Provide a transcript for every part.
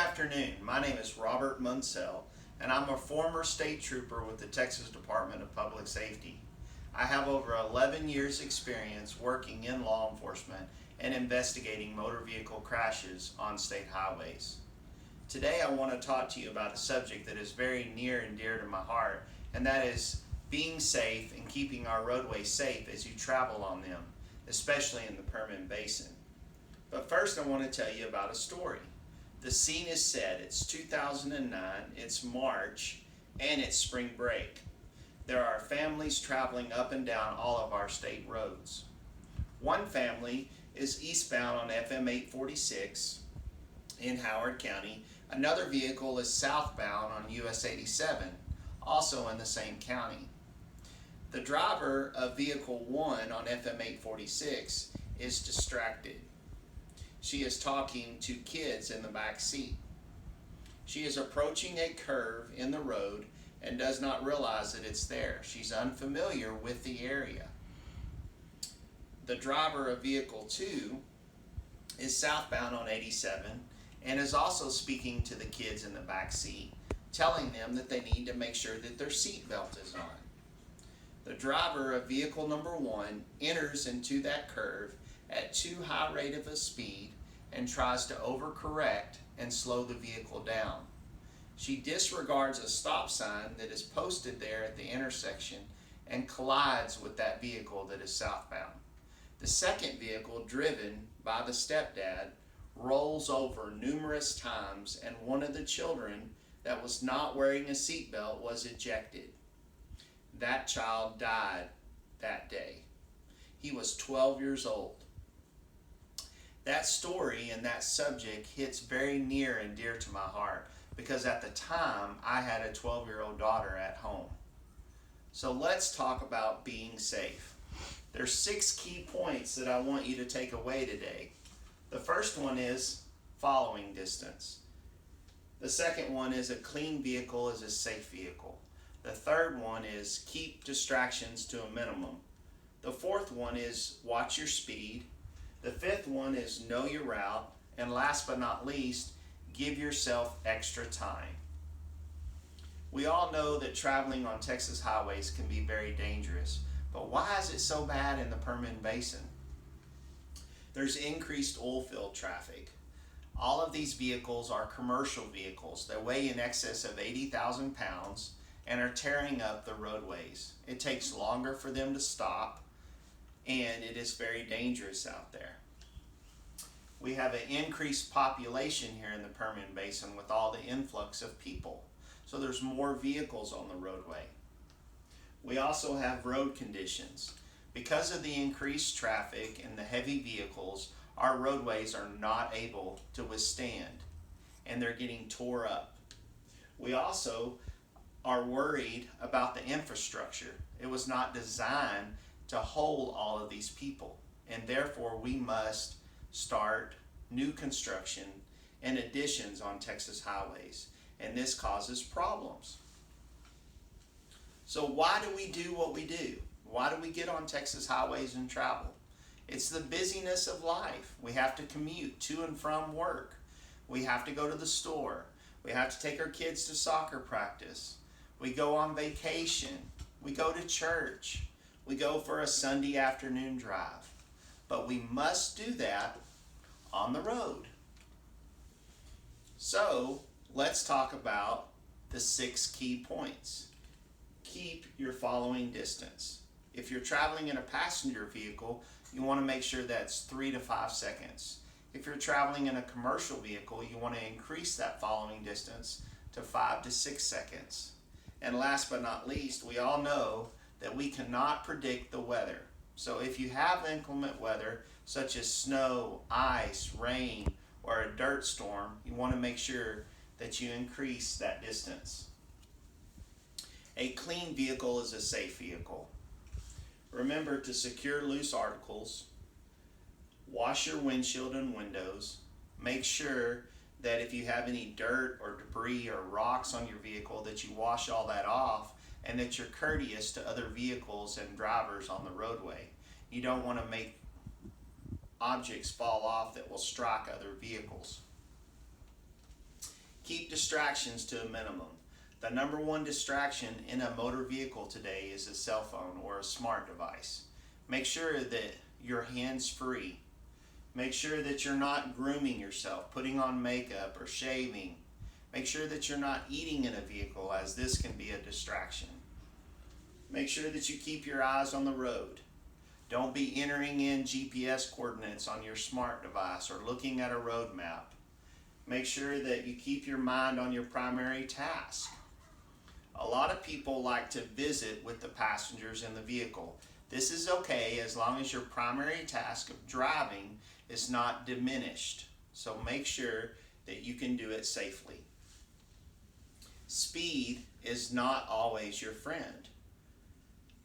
afternoon. My name is Robert Munsell, and I'm a former state trooper with the Texas Department of Public Safety. I have over 11 years experience working in law enforcement and investigating motor vehicle crashes on state highways. Today I want to talk to you about a subject that is very near and dear to my heart, and that is being safe and keeping our roadways safe as you travel on them, especially in the Permian Basin. But first I want to tell you about a story. The scene is set. It's 2009, it's March, and it's spring break. There are families traveling up and down all of our state roads. One family is eastbound on FM 846 in Howard County. Another vehicle is southbound on US 87, also in the same county. The driver of vehicle 1 on FM 846 is distracted. She is talking to kids in the back seat. She is approaching a curve in the road and does not realize that it's there. She's unfamiliar with the area. The driver of vehicle 2 is southbound on 87 and is also speaking to the kids in the back seat, telling them that they need to make sure that their seatbelt is on. The driver of vehicle number 1 enters into that curve at too high rate of a speed and tries to overcorrect and slow the vehicle down. She disregards a stop sign that is posted there at the intersection and collides with that vehicle that is southbound. The second vehicle, driven by the stepdad, rolls over numerous times, and one of the children that was not wearing a seatbelt was ejected. That child died that day. He was 12 years old. That story and that subject hits very near and dear to my heart because at the time I had a 12-year-old daughter at home. So let's talk about being safe. There's 6 key points that I want you to take away today. The first one is following distance. The second one is a clean vehicle is a safe vehicle. The third one is keep distractions to a minimum. The fourth one is watch your speed. The fifth one is know your route. And last but not least, give yourself extra time. We all know that traveling on Texas highways can be very dangerous, but why is it so bad in the Permian Basin? There's increased oil field traffic. All of these vehicles are commercial vehicles. They weigh in excess of 80,000 pounds and are tearing up the roadways. It takes longer for them to stop, and it is very dangerous out there. We have an increased population here in the Permian Basin with all the influx of people. So there's more vehicles on the roadway. We also have road conditions. Because of the increased traffic and the heavy vehicles, our roadways are not able to withstand, and they're getting tore up. We also are worried about the infrastructure. It was not designed to hold all of these people, and therefore we must start new construction and additions on Texas highways, and this causes problems. So why do we do what we do? Why do we get on Texas highways and travel? It's the busyness of life. We have to commute to and from work. We have to go to the store. We have to take our kids to soccer practice. We go on vacation. We go to church. We go for a Sunday afternoon drive. But we must do that on the road. So let's talk about the 6 key points. Keep your following distance. If you're traveling in a passenger vehicle, you want to make sure that's 3 to 5 seconds. If you're traveling in a commercial vehicle, you want to increase that following distance to 5 to 6 seconds. And last but not least, we all know that we cannot predict the weather. So if you have inclement weather, such as snow, ice, rain, or a dirt storm, you want to make sure that you increase that distance. A clean vehicle is a safe vehicle. Remember to secure loose articles, wash your windshield and windows, make sure that if you have any dirt or debris or rocks on your vehicle that you wash all that off, and that you're courteous to other vehicles and drivers on the roadway. You don't want to make objects fall off that will strike other vehicles. distractions to a minimum. The number one distraction in a motor vehicle today is a cell phone or a smart device. Make sure that you're hands-free. Make sure that you're not grooming yourself, putting on makeup or shaving. Make sure that you're not eating in a vehicle, as this can be a distraction. Make sure that you keep your eyes on the road. Don't be entering in GPS coordinates on your smart device or looking at a road map. Make sure that you keep your mind on your primary task. A lot of people like to visit with the passengers in the vehicle. This is okay as long as your primary task of driving is not diminished. So make sure that you can do it safely. Speed is not always your friend.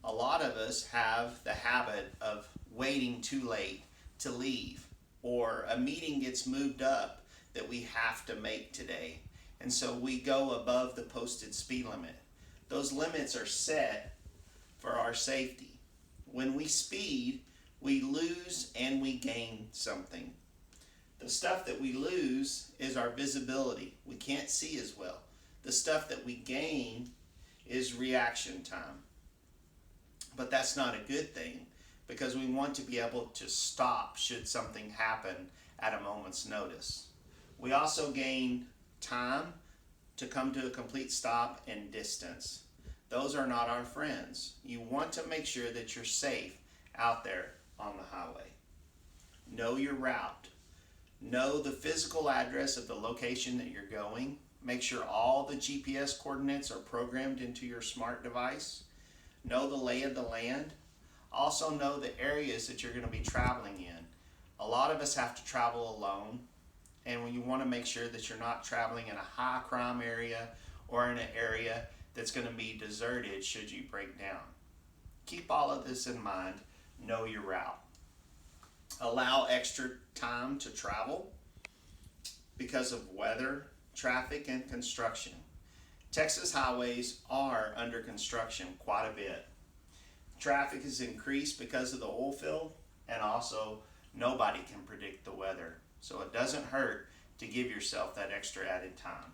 A lot of us have the habit of waiting too late to leave, or a meeting gets moved up that we have to make today, and so we go above the posted speed limit. Those limits are set for our safety. When we speed, we lose and we gain something. The stuff that we lose is our visibility. We can't see as well. The stuff that we gain is reaction time. But that's not a good thing, because we want to be able to stop should something happen at a moment's notice. We also gain time to come to a complete stop and distance. Those are not our friends. You want to make sure that you're safe out there on the highway. Know your route. Know the physical address of the location that you're going. Make sure all the GPS coordinates are programmed into your smart device. Know the lay of the land. Also know the areas that you're going to be traveling in. A lot of us have to travel alone, and when you want to make sure that you're not traveling in a high crime area or in an area that's going to be deserted should you break down. Keep all of this in mind. Know your route. Allow extra time to travel because of weather, traffic, and construction. Texas highways are under construction quite a bit. Traffic has increased because of the oil field, and also nobody can predict the weather. So it doesn't hurt to give yourself that extra added time.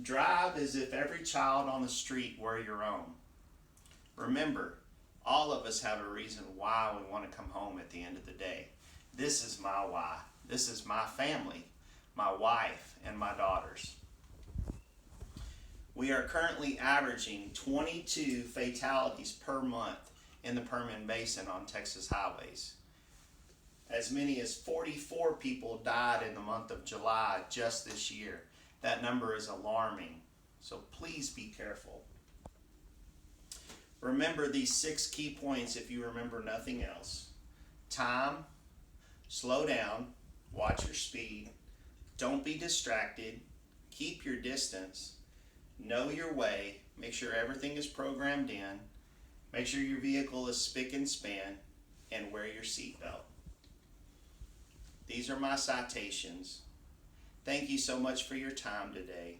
Drive as if every child on the street were your own. Remember, all of us have a reason why we want to come home at the end of the day. This is my why. This is my family, my wife, and my daughters. We are currently averaging 22 fatalities per month in the Permian Basin on Texas highways. As many as 44 people died in the month of July just this year. That number is alarming, so please be careful. Remember these 6 key points if you remember nothing else. Time, slow down, watch your speed, don't be distracted, keep your distance, know your way, make sure everything is programmed in, make sure your vehicle is spick and span, and wear your seatbelt. These are my citations. Thank you so much for your time today.